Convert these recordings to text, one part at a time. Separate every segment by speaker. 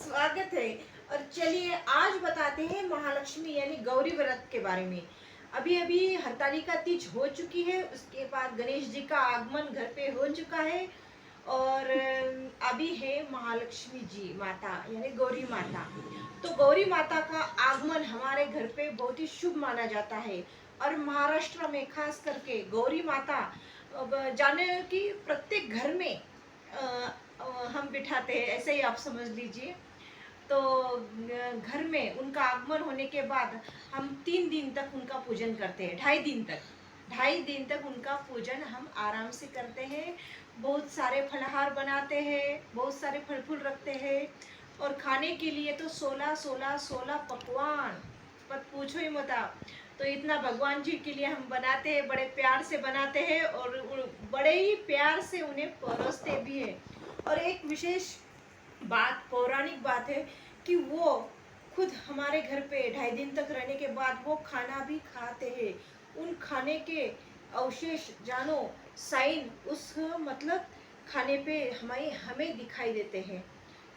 Speaker 1: स्वागत है। और चलिए आज बताते हैं महालक्ष्मी यानी गौरी व्रत के बारे में। अभी अभी हरतालिका तीज हो चुकी है, उसके बाद गणेश जी का आगमन घर पे हो चुका है। और अभी है महालक्ष्मी जी माता यानी गौरी माता। तो गौरी माता का आगमन हमारे घर पे बहुत ही शुभ माना जाता है। और महाराष्ट्र में खास करके गौरी माता अब जाने कि प्रत्येक घर में हम बिठाते हैं, ऐसे ही आप समझ लीजिए। तो घर में उनका आगमन होने के बाद हम 3 दिन तक उनका पूजन करते हैं, 2.5 दिन तक उनका पूजन हम आराम से करते हैं। बहुत सारे फलहार बनाते हैं, बहुत सारे फल फूल रखते हैं। और खाने के लिए तो 16 पकवान, मत पूछो ही मत आप। तो इतना भगवान जी के लिए हम बनाते हैं, बड़े प्यार से बनाते हैं और बड़े ही प्यार से उन्हें परोसते भी हैं। और एक विशेष बात, पौराणिक बात है कि वो खुद हमारे घर पे 2.5 दिन तक रहने के बाद वो खाना भी खाते हैं। उन खाने के अवशेष जानो साइन उस मतलब खाने पे हमें हमें दिखाई देते हैं।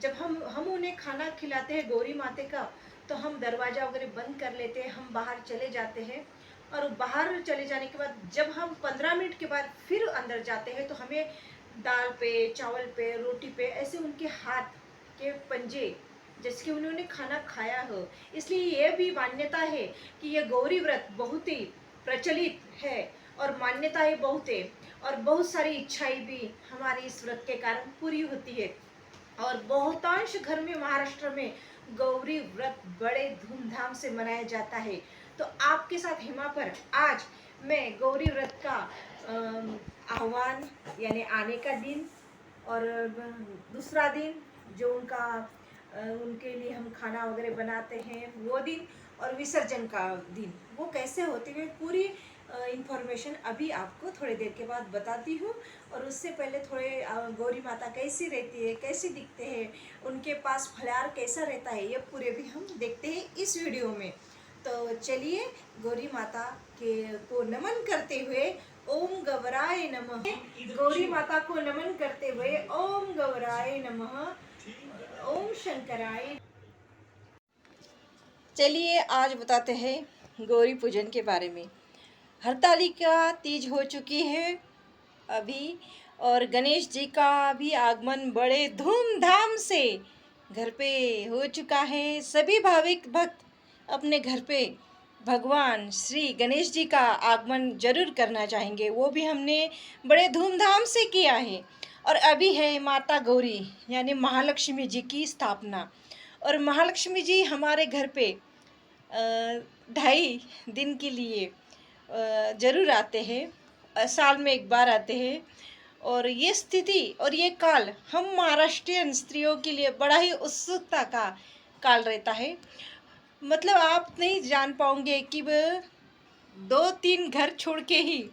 Speaker 1: जब हम उन्हें खाना खिलाते हैं गौरी माते का, तो हम दरवाज़ा वगैरह बंद कर लेते हैं, हम बाहर चले जाते हैं। और बाहर चले जाने के बाद जब हम 15 मिनट के बाद फिर अंदर जाते हैं, तो हमें दाल पे, चावल पे, रोटी पे ऐसे उनके हाथ के पंजे जैसे कि उन्होंने खाना खाया हो। इसलिए ये भी मान्यता है कि ये गौरी व्रत बहुत ही प्रचलित है और मान्यताएं बहुत है। और बहुत सारी इच्छाएं भी हमारी इस व्रत के कारण पूरी होती है। और बहुतांश घर में महाराष्ट्र में गौरी व्रत बड़े धूमधाम से मनाया जाता है। तो आपके साथ हिमा पर आज मैं गौरी व्रत का आह्वान यानी आने का दिन, और दूसरा दिन जो उनके लिए हम खाना वगैरह बनाते हैं वो दिन, और विसर्जन का दिन वो कैसे होते हैं, पूरी इंफॉर्मेशन अभी आपको थोड़ी देर के बाद बताती हूँ। और उससे पहले थोड़े गौरी माता कैसी रहती है, कैसे दिखते हैं, उनके पास फलार कैसा रहता है, ये पूरे भी हम देखते हैं इस वीडियो में। तो चलिए गौरी माता के को नमन करते हुए ओम गौराय नमः, गौरी माता को नमन करते हुए ओम गौराय नमः, ओम शंकराय। चलिए आज बताते हैं गौरी पूजन के बारे में। हरतालिका तीज हो चुकी है अभी, और गणेश जी का भी आगमन बड़े धूमधाम से घर पे हो चुका है। सभी भाविक भक्त अपने घर पे भगवान श्री गणेश जी का आगमन जरूर करना चाहेंगे, वो भी हमने बड़े धूमधाम से किया है। और अभी है माता गौरी यानी महालक्ष्मी जी की स्थापना। और महालक्ष्मी जी हमारे घर पे 2.5 दिन के लिए ज़रूर आते हैं, साल में एक बार आते हैं। और ये स्थिति और ये काल हम महाराष्ट्रियन स्त्रियों के लिए बड़ा ही उत्सुकता का काल रहता है। मतलब आप नहीं जान पाओगे कि वह 2-3 घर छोड़ के ही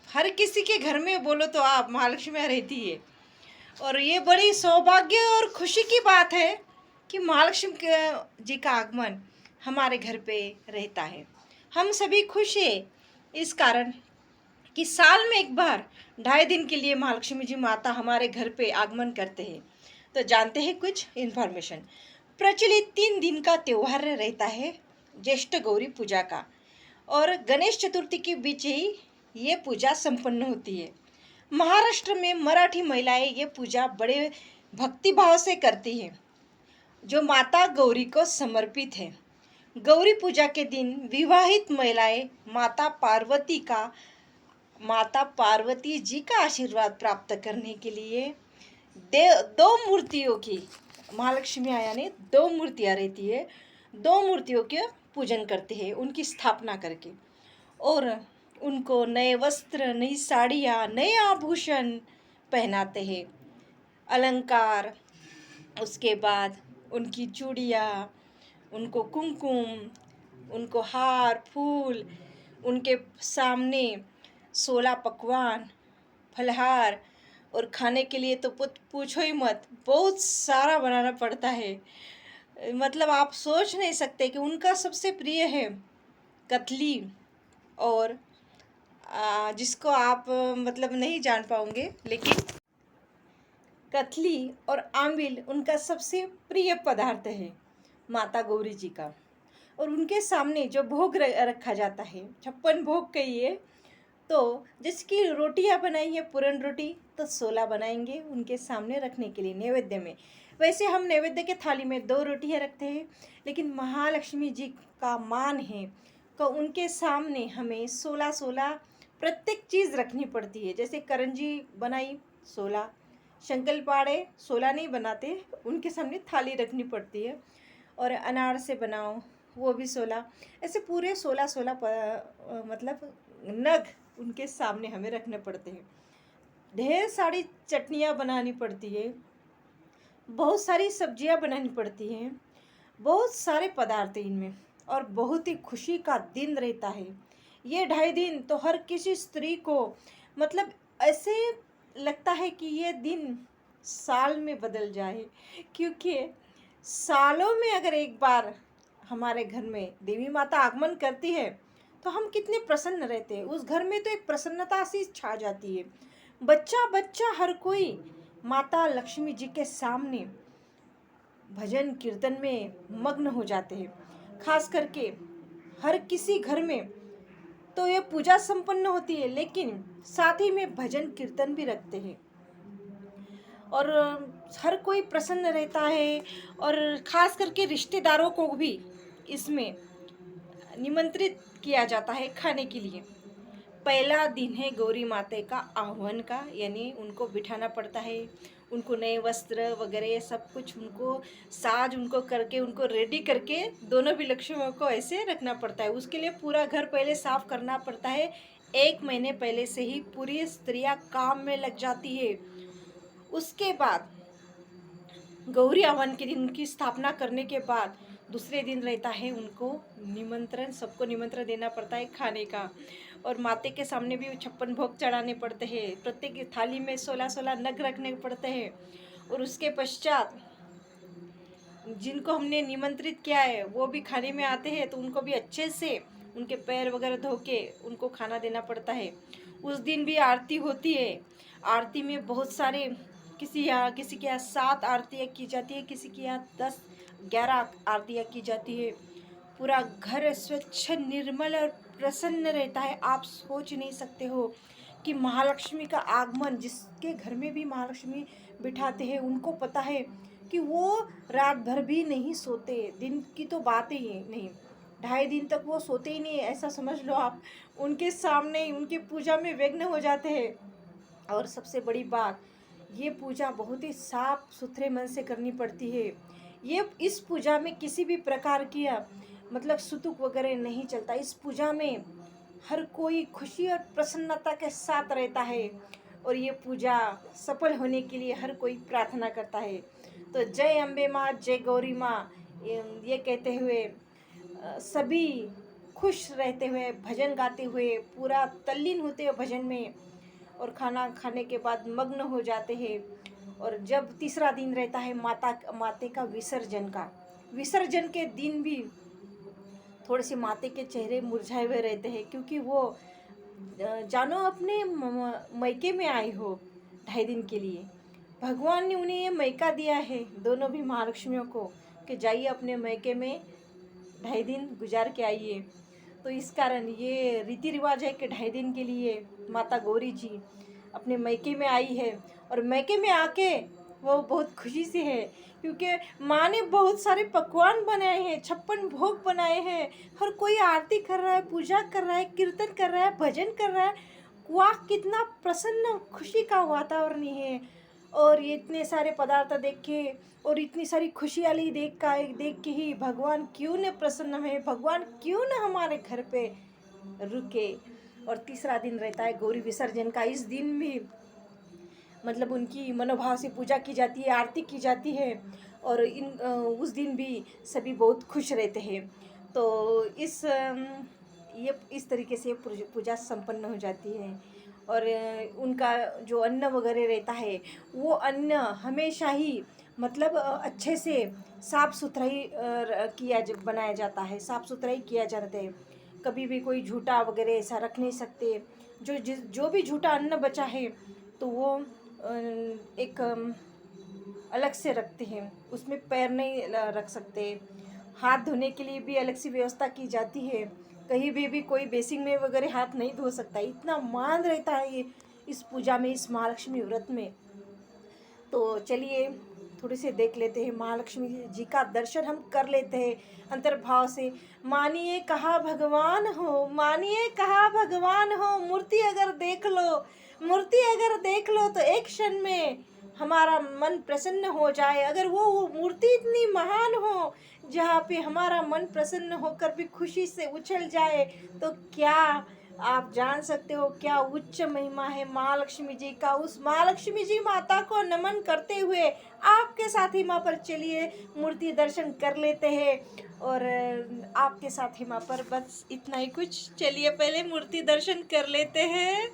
Speaker 1: हर किसी के घर में बोलो तो आप महालक्ष्मी रहती है। और ये बड़ी सौभाग्य और खुशी की बात है कि महालक्ष्मी जी का आगमन हमारे घर पे रहता है। हम सभी खुश हैं इस कारण कि साल में एक बार 2.5 दिन के लिए महालक्ष्मी जी माता हमारे घर पे आगमन करते हैं। तो जानते हैं कुछ इन्फॉर्मेशन। प्रचलित 3 दिन का त्यौहार रहता है ज्येष्ठ गौरी पूजा का, और गणेश चतुर्थी के बीच ही ये पूजा संपन्न होती है। महाराष्ट्र में मराठी महिलाएं ये पूजा बड़े भक्तिभाव से करती हैं, जो माता गौरी को समर्पित है। गौरी पूजा के दिन विवाहित महिलाएं माता पार्वती जी का आशीर्वाद प्राप्त करने के लिए दो मूर्तियों की, महालक्ष्मी यानी 2 मूर्तियाँ रहती है, 2 मूर्तियों के पूजन करते हैं उनकी स्थापना करके। और उनको नए वस्त्र, नई साड़ियाँ, नए आभूषण पहनाते हैं, अलंकार, उसके बाद उनकी चूड़ियाँ, उनको कुमकुम, उनको हार फूल, उनके सामने 16 पकवान, फलहार, और खाने के लिए तो पूछो ही मत, बहुत सारा बनाना पड़ता है। मतलब आप सोच नहीं सकते कि उनका सबसे प्रिय है कतली, और जिसको आप मतलब नहीं जान पाओगे, लेकिन कथली और आंबिल उनका सबसे प्रिय पदार्थ है माता गौरी जी का। और उनके सामने जो भोग रखा जाता है, 56 भोग कहिए, तो जिसकी रोटियां बनाई है पूरन रोटी, तो 16 बनाएंगे उनके सामने रखने के लिए नैवेद्य में। वैसे हम नैवेद्य के थाली में 2 रोटियां रखते हैं, लेकिन महालक्ष्मी जी का मान है तो उनके सामने हमें 16 प्रत्येक चीज़ रखनी पड़ती है। जैसे करंजी बनाई 16, शंकरपाड़े 16 नहीं बनाते, उनके सामने थाली रखनी पड़ती है। और अनार से बनाओ वो भी 16, ऐसे पूरे 16 मतलब नग उनके सामने हमें रखने पड़ते हैं। ढेर सारी चटनियाँ बनानी पड़ती है, बहुत सारी सब्जियाँ बनानी पड़ती हैं, बहुत सारे पदार्थ इनमें, और बहुत ही खुशी का दिन रहता है। ये 2.5 दिन तो हर किसी स्त्री को मतलब ऐसे लगता है कि ये दिन साल में बदल जाए, क्योंकि सालों में अगर एक बार हमारे घर में देवी माता आगमन करती है तो हम कितने प्रसन्न रहते हैं। उस घर में तो एक प्रसन्नता सी छा जाती है। बच्चा बच्चा हर कोई माता लक्ष्मी जी के सामने भजन कीर्तन में मग्न हो जाते हैं। खास करके हर किसी घर में तो ये पूजा संपन्न होती है, लेकिन साथ ही में भजन कीर्तन भी रखते हैं और हर कोई प्रसन्न रहता है। और ख़ास करके रिश्तेदारों को भी इसमें निमंत्रित किया जाता है खाने के लिए। पहला दिन है गौरी माता का आह्वान का, यानी उनको बिठाना पड़ता है, उनको नए वस्त्र वगैरह सब कुछ उनको साज उनको करके उनको रेडी करके दोनों भी लक्ष्मियों को ऐसे रखना पड़ता है। उसके लिए पूरा घर पहले साफ करना पड़ता है। 1 महीने पहले से ही पूरी स्त्रियां काम में लग जाती है। उसके बाद गौरी आह्वान के दिन उनकी स्थापना करने के बाद दूसरे दिन रहता है उनको निमंत्रण, सबको निमंत्रण देना पड़ता है खाने का। और माते के सामने भी 56 भोग चढ़ाने पड़ते हैं, प्रत्येक थाली में 16 नग रखने पड़ते हैं। और उसके पश्चात जिनको हमने निमंत्रित किया है वो भी खाने में आते हैं, तो उनको भी अच्छे से उनके पैर वगैरह धो के उनको खाना देना पड़ता है। उस दिन भी आरती होती है। आरती में बहुत सारे किसी के यहाँ 7 आरतियाँ की जाती है, किसी के यहाँ 10-11 आरतियाँ की जाती है। पूरा घर स्वच्छ निर्मल और प्रसन्न रहता है। आप सोच नहीं सकते हो कि महालक्ष्मी का आगमन, जिसके घर में भी महालक्ष्मी बिठाते हैं उनको पता है कि वो रात भर भी नहीं सोते। दिन की तो बात ही नहीं, 2.5 दिन तक वो सोते ही नहीं, ऐसा समझ लो आप। उनके सामने उनकी पूजा में विघ्न हो जाते हैं। और सबसे बड़ी बात, ये पूजा बहुत ही साफ सुथरे मन से करनी पड़ती है। ये इस पूजा में किसी भी प्रकार की मतलब सुतुक वगैरह नहीं चलता। इस पूजा में हर कोई खुशी और प्रसन्नता के साथ रहता है, और ये पूजा सफल होने के लिए हर कोई प्रार्थना करता है। तो जय अम्बे माँ, जय गौरी माँ, ये कहते हुए सभी खुश रहते हुए भजन गाते हुए पूरा तल्लीन होते हुए भजन में, और खाना खाने के बाद मग्न हो जाते हैं। और जब तीसरा दिन रहता है माते का विसर्जन के दिन भी थोड़े से माते के चेहरे मुरझाए हुए रहते हैं, क्योंकि वो जानो अपने मैके में आए हो 2.5 दिन के लिए। भगवान ने उन्हें ये मैका दिया है, दोनों भी महालक्ष्मियों को, कि जाइए अपने मैके में 2.5 दिन गुजार के आइए। तो इस कारण ये रीति रिवाज है कि 2.5 दिन के लिए माता गौरी जी अपने मैके में आई है। और मैके में आके वो बहुत खुशी से है, क्योंकि माँ ने बहुत सारे पकवान बनाए हैं, 56 भोग बनाए हैं। हर कोई आरती कर रहा है, पूजा कर रहा है, कीर्तन कर रहा है, भजन कर रहा है। वाह, कितना प्रसन्न खुशी का वातावरण है। और ये इतने सारे पदार्थ देख के और इतनी सारी खुशहाली देख के ही भगवान क्यों न प्रसन्न है, भगवान क्यों न हमारे घर पे रुके। और तीसरा दिन रहता है गौरी विसर्जन का। इस दिन भी मतलब उनकी मनोभाव से पूजा की जाती है, आरती की जाती है, और उस दिन भी सभी बहुत खुश रहते हैं। तो ये इस तरीके से पूजा संपन्न हो जाती है। और उनका जो अन्न वगैरह रहता है वो अन्न हमेशा ही मतलब अच्छे से साफ सुथरा ही बनाया जाता है, साफ सुथरा ही किया जाता है। कभी भी कोई झूठा वगैरह ऐसा रख नहीं सकते। जो भी झूठा अन्न बचा है तो वो एक अलग से रखते हैं, उसमें पैर नहीं रख सकते। हाथ धोने के लिए भी अलग से व्यवस्था की जाती है, कहीं भी कोई बेसिन में वगैरह हाथ नहीं धो सकता। इतना मान रहता है ये इस पूजा में, इस महालक्ष्मी व्रत में। तो चलिए थोड़े से देख लेते हैं, महालक्ष्मी जी का दर्शन हम कर लेते हैं अंतर्भाव से। मानिए कहाँ भगवान हो, मानिए कहाँ भगवान हो, मूर्ति अगर देख लो, मूर्ति अगर देख लो तो एक क्षण में हमारा मन प्रसन्न हो जाए। अगर वो मूर्ति इतनी महान हो जहाँ पे हमारा मन प्रसन्न होकर भी खुशी से उछल जाए, तो क्या आप जान सकते हो क्या उच्च महिमा है महालक्ष्मी जी का। उस महालक्ष्मी जी माता को नमन करते हुए आपके साथ ही माँ पर चलिए मूर्ति दर्शन कर लेते हैं। और आपके साथ ही माँ पर बस इतना ही कुछ, चलिए पहले मूर्ति दर्शन कर लेते हैं।